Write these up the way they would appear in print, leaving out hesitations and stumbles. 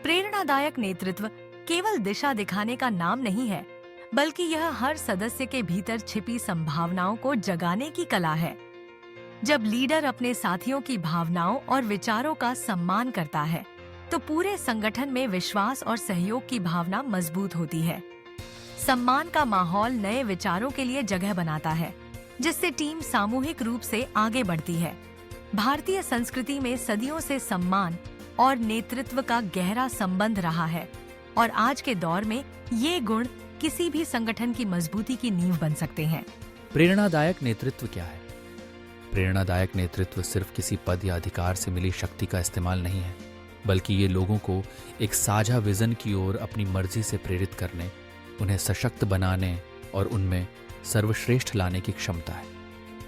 प्रेरणादायक नेतृत्व केवल दिशा दिखाने का नाम नहीं है, बल्कि यह हर सदस्य के भीतर छिपी संभावनाओं को जगाने की कला है। जब लीडर अपने साथियों की भावनाओं और विचारों का सम्मान करता है, तो पूरे संगठन में विश्वास और सहयोग की भावना मजबूत होती है। सम्मान का माहौल नए विचारों के लिए जगह बनाता है, जिससे टीम सामूहिक रूप से आगे बढ़ती है। भारतीय संस्कृति में सदियों से सम्मान और नेतृत्व का गहरा संबंध रहा है, और आज के दौर में ये गुण किसी भी संगठन की मजबूती की नींव बन सकते हैं। प्रेरणादायक नेतृत्व क्या है? प्रेरणादायक नेतृत्व सिर्फ किसी पद या अधिकार से मिली शक्ति का इस्तेमाल नहीं है, बल्कि ये लोगों को एक साझा विजन की ओर अपनी मर्जी से प्रेरित करने, उन्हें सशक्त बनाने और उनमें सर्वश्रेष्ठ लाने की क्षमता है।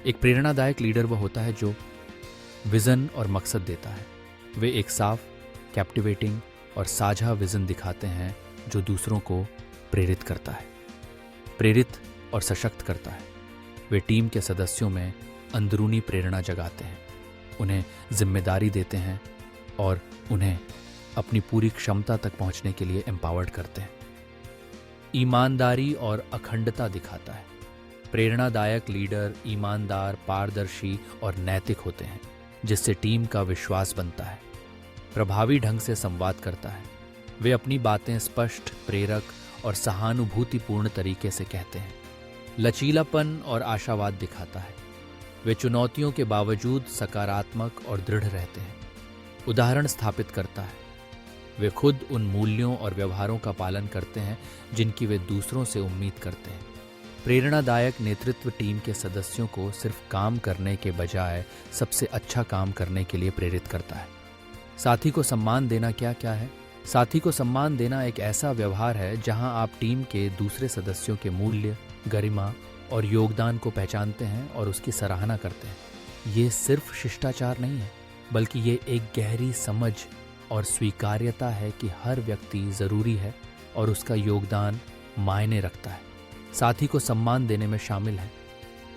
एक प्रेरणादायक लीडर वह होता है जो विजन और मकसद देता है। वे एक साफ, कैप्टिवेटिंग और साझा विजन दिखाते हैं जो दूसरों को प्रेरित करता है, प्रेरित और सशक्त करता है। वे टीम के सदस्यों में अंदरूनी प्रेरणा जगाते हैं, उन्हें जिम्मेदारी देते हैं और उन्हें अपनी पूरी क्षमता तक पहुंचने के लिए एम्पावर्ड करते हैं। ईमानदारी और अखंडता दिखाता है। प्रेरणादायक लीडर ईमानदार, पारदर्शी और नैतिक होते हैं, जिससे टीम का विश्वास बनता है। प्रभावी ढंग से संवाद करता है। वे अपनी बातें स्पष्ट, प्रेरक और सहानुभूतिपूर्ण तरीके से कहते हैं। लचीलापन और आशावाद दिखाता है। वे चुनौतियों के बावजूद सकारात्मक और दृढ़ रहते हैं। उदाहरण स्थापित करता है। वे खुद उन मूल्यों और व्यवहारों का पालन करते हैं जिनकी वे दूसरों से उम्मीद करते हैं। प्रेरणादायक नेतृत्व टीम के सदस्यों को सिर्फ काम करने के बजाय सबसे अच्छा काम करने के लिए प्रेरित करता है। साथी को सम्मान देना क्या है? साथी को सम्मान देना एक ऐसा व्यवहार है जहां आप टीम के दूसरे सदस्यों के मूल्य, गरिमा और योगदान को पहचानते हैं और उसकी सराहना करते हैं। ये सिर्फ शिष्टाचार नहीं है, बल्कि ये एक गहरी समझ और स्वीकार्यता है कि हर व्यक्ति जरूरी है और उसका योगदान मायने रखता है। साथी को सम्मान देने में शामिल है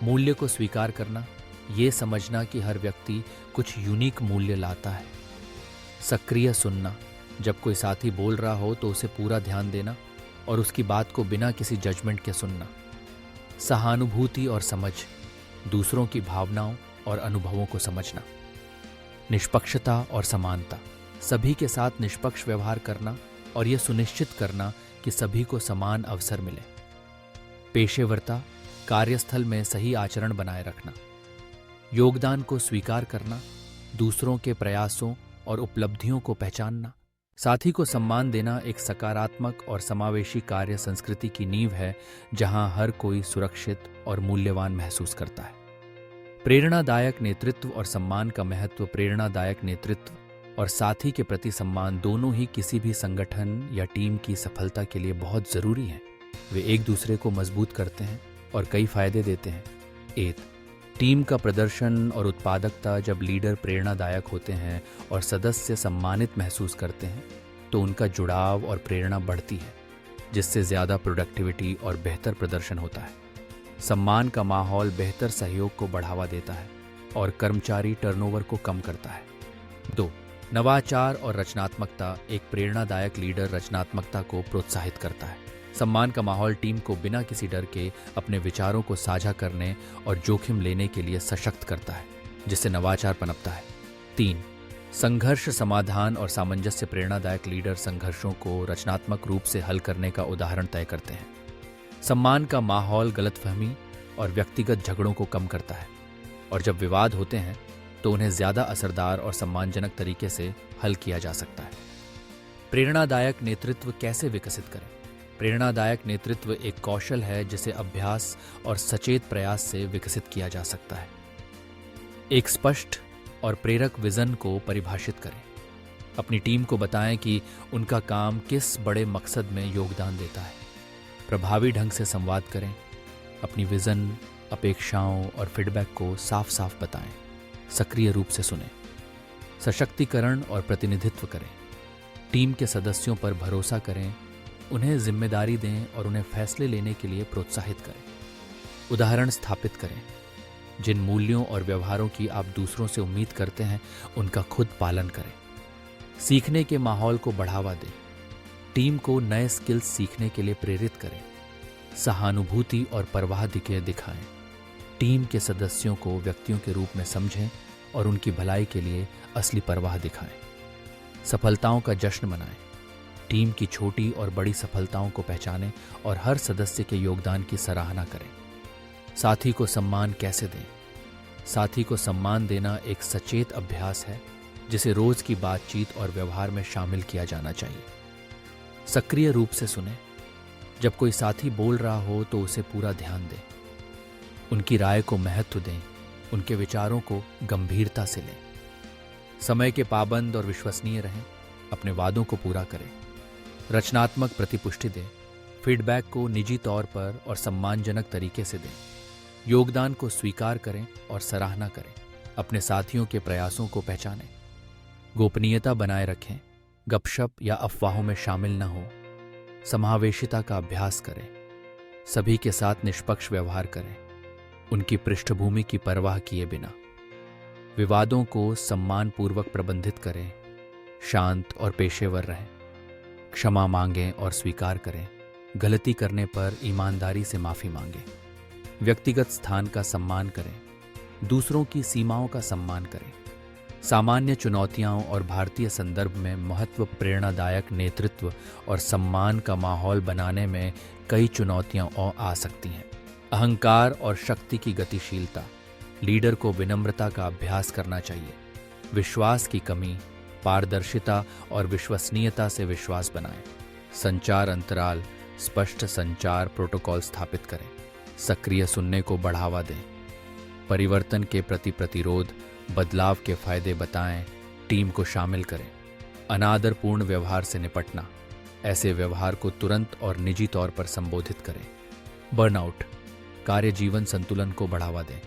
मूल्य को स्वीकार करना, ये समझना कि हर व्यक्ति कुछ यूनिक मूल्य लाता है। सक्रिय सुनना, जब कोई साथी बोल रहा हो तो उसे पूरा ध्यान देना और उसकी बात को बिना किसी जजमेंट के सुनना। सहानुभूति और समझ, दूसरों की भावनाओं और अनुभवों को समझना। निष्पक्षता और समानता, सभी के साथ निष्पक्ष व्यवहार करना और यह सुनिश्चित करना कि सभी को समान अवसर मिले। पेशेवरता, कार्यस्थल में सही आचरण बनाए रखना। योगदान को स्वीकार करना, दूसरों के प्रयासों और उपलब्धियों को पहचानना। साथी को सम्मान देना एक सकारात्मक और समावेशी कार्य संस्कृति की नींव है, जहां हर कोई सुरक्षित और मूल्यवान महसूस करता है। प्रेरणादायक नेतृत्व और सम्मान का महत्व। प्रेरणादायक नेतृत्व और साथी के प्रति सम्मान दोनों ही किसी भी संगठन या टीम की सफलता के लिए बहुत जरूरी हैं। वे एक दूसरे को मजबूत करते हैं और कई फायदे देते हैं। 1. टीम का प्रदर्शन और उत्पादकता। जब लीडर प्रेरणादायक होते हैं और सदस्य सम्मानित महसूस करते हैं, तो उनका जुड़ाव और प्रेरणा बढ़ती है, जिससे ज़्यादा प्रोडक्टिविटी और बेहतर प्रदर्शन होता है। सम्मान का माहौल बेहतर सहयोग को बढ़ावा देता है और कर्मचारी टर्नओवर को कम करता है। 2. नवाचार और रचनात्मकता। एक प्रेरणादायक लीडर रचनात्मकता को प्रोत्साहित करता है। सम्मान का माहौल टीम को बिना किसी डर के अपने विचारों को साझा करने और जोखिम लेने के लिए सशक्त करता है, जिससे नवाचार पनपता है। 3. संघर्ष समाधान और सामंजस्य। प्रेरणादायक लीडर संघर्षों को रचनात्मक रूप से हल करने का उदाहरण तय करते हैं। सम्मान का माहौल गलतफहमी और व्यक्तिगत झगड़ों को कम करता है, और जब विवाद होते हैं तो उन्हें ज्यादा असरदार और सम्मानजनक तरीके से हल किया जा सकता है। प्रेरणादायक नेतृत्व कैसे विकसित करें? प्रेरणादायक नेतृत्व एक कौशल है जिसे अभ्यास और सचेत प्रयास से विकसित किया जा सकता है। एक स्पष्ट और प्रेरक विजन को परिभाषित करें। अपनी टीम को बताएं कि उनका काम किस बड़े मकसद में योगदान देता है। प्रभावी ढंग से संवाद करें। अपनी विजन, अपेक्षाओं और फीडबैक को साफ साफ बताएं। सक्रिय रूप से सुनें। सशक्तिकरण और प्रतिनिधित्व करें। टीम के सदस्यों पर भरोसा करें, उन्हें जिम्मेदारी दें और उन्हें फैसले लेने के लिए प्रोत्साहित करें। उदाहरण स्थापित करें। जिन मूल्यों और व्यवहारों की आप दूसरों से उम्मीद करते हैं, उनका खुद पालन करें। सीखने के माहौल को बढ़ावा दें, टीम को नए स्किल्स सीखने के लिए प्रेरित करें, सहानुभूति और परवाह दिखाएं, टीम के सदस्यों को व्यक्तियों के रूप में समझें और उनकी भलाई के लिए असली परवाह दिखाएं, सफलताओं का जश्न मनाएं, टीम की छोटी और बड़ी सफलताओं को पहचानें और हर सदस्य के योगदान की सराहना करें। साथी को सम्मान कैसे दें? साथी को सम्मान देना एक सचेत अभ्यास है जिसे रोज की बातचीत और व्यवहार में शामिल किया जाना चाहिए। सक्रिय रूप से सुनें। जब कोई साथी बोल रहा हो तो उसे पूरा ध्यान दें, उनकी राय को महत्व दें, उनके विचारों को गंभीरता से लें। समय के पाबंद और विश्वसनीय रहें, अपने वादों को पूरा करें, रचनात्मक प्रतिपुष्टि दें, फीडबैक को निजी तौर पर और सम्मानजनक तरीके से दें, योगदान को स्वीकार करें और सराहना करें, अपने साथियों के प्रयासों को पहचानें, गोपनीयता बनाए रखें, गपशप या अफवाहों में शामिल न हो, समावेशिता का अभ्यास करें, सभी के साथ निष्पक्ष व्यवहार करें, उनकी पृष्ठभूमि की परवाह किए बिना, विवादों को सम्मानपूर्वक प्रबंधित करें, शांत और पेशेवर रहें, क्षमा मांगें और स्वीकार करें, गलती करने पर ईमानदारी से माफी मांगें, व्यक्तिगत स्थान का सम्मान करें, दूसरों की सीमाओं का सम्मान करें। सामान्य चुनौतियों और भारतीय संदर्भ में महत्व प्रेरणादायक नेतृत्व और सम्मान का माहौल बनाने में कई चुनौतियां और आ सकती हैं। अहंकार और शक्ति की गतिशीलता, लीडर को विनम्रता का अभ्यास करना चाहिए, विश्वास की कमी, पारदर्शिता और विश्वसनीयता से विश्वास बनाएं, संचार अंतराल, स्पष्ट संचार प्रोटोकॉल स्थापित करें, सक्रिय सुनने को बढ़ावा दें, परिवर्तन के प्रति प्रतिरोध, बदलाव के फायदे बताएं, टीम को शामिल करें, अनादरपूर्ण व्यवहार से निपटना, ऐसे व्यवहार को तुरंत और निजी तौर पर संबोधित करें। बर्नआउट, कार्य जीवन संतुलन को बढ़ावा दें।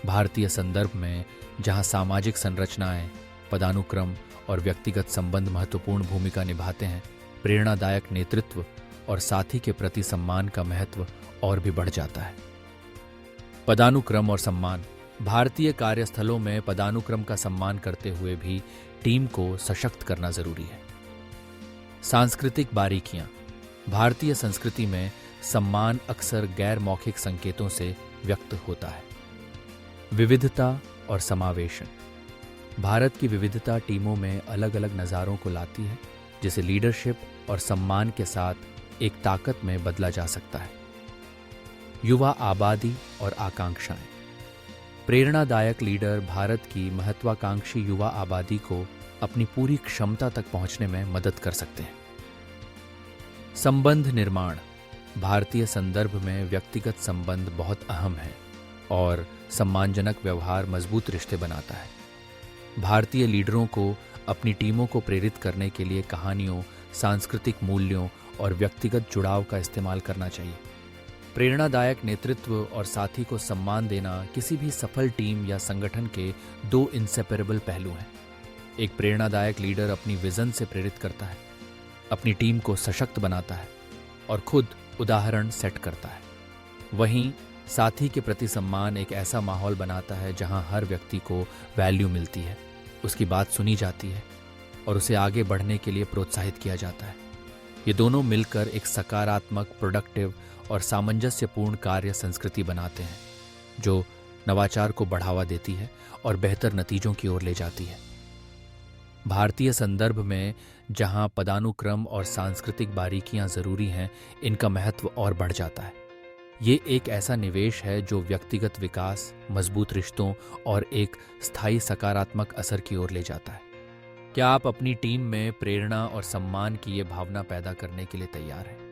भारतीय संदर्भ में जहां सामाजिक संरचनाएं, पदानुक्रम और व्यक्तिगत संबंध महत्वपूर्ण भूमिका निभाते हैं, प्रेरणादायक नेतृत्व और साथी के प्रति सम्मान का महत्व और भी बढ़ जाता है। पदानुक्रम और सम्मान, भारतीय कार्यस्थलों में पदानुक्रम का सम्मान करते हुए भी टीम को सशक्त करना जरूरी है। सांस्कृतिक बारीकियां, भारतीय संस्कृति में सम्मान अक्सर गैर मौखिक संकेतों से व्यक्त होता है। विविधता और समावेशन, भारत की विविधता टीमों में अलग अलग नज़ारों को लाती है, जिसे लीडरशिप और सम्मान के साथ एक ताकत में बदला जा सकता है। युवा आबादी और आकांक्षाएं, प्रेरणादायक लीडर भारत की महत्वाकांक्षी युवा आबादी को अपनी पूरी क्षमता तक पहुंचने में मदद कर सकते हैं। संबंध निर्माण, भारतीय संदर्भ में व्यक्तिगत संबंध बहुत अहम है और सम्मानजनक व्यवहार मजबूत रिश्ते बनाता है। भारतीय लीडरों को अपनी टीमों को प्रेरित करने के लिए कहानियों, सांस्कृतिक मूल्यों और व्यक्तिगत जुड़ाव का इस्तेमाल करना चाहिए। प्रेरणादायक नेतृत्व और साथी को सम्मान देना किसी भी सफल टीम या संगठन के दो इंसेपरेबल पहलू हैं। एक प्रेरणादायक लीडर अपनी विजन से प्रेरित करता है, अपनी टीम को सशक्त बनाता है और खुद उदाहरण सेट करता है। वहीं साथी के प्रति सम्मान एक ऐसा माहौल बनाता है जहां हर व्यक्ति को वैल्यू मिलती है, उसकी बात सुनी जाती है और उसे आगे बढ़ने के लिए प्रोत्साहित किया जाता है। ये दोनों मिलकर एक सकारात्मक, प्रोडक्टिव और सामंजस्यपूर्ण कार्य संस्कृति बनाते हैं जो नवाचार को बढ़ावा देती है और बेहतर नतीजों की ओर ले जाती है। भारतीय संदर्भ में जहां पदानुक्रम और सांस्कृतिक बारीकियां जरूरी हैं, इनका महत्व और बढ़ जाता है। ये एक ऐसा निवेश है जो व्यक्तिगत विकास, मजबूत रिश्तों और एक स्थायी सकारात्मक असर की ओर ले जाता है। क्या आप अपनी टीम में प्रेरणा और सम्मान की ये भावना पैदा करने के लिए तैयार हैं?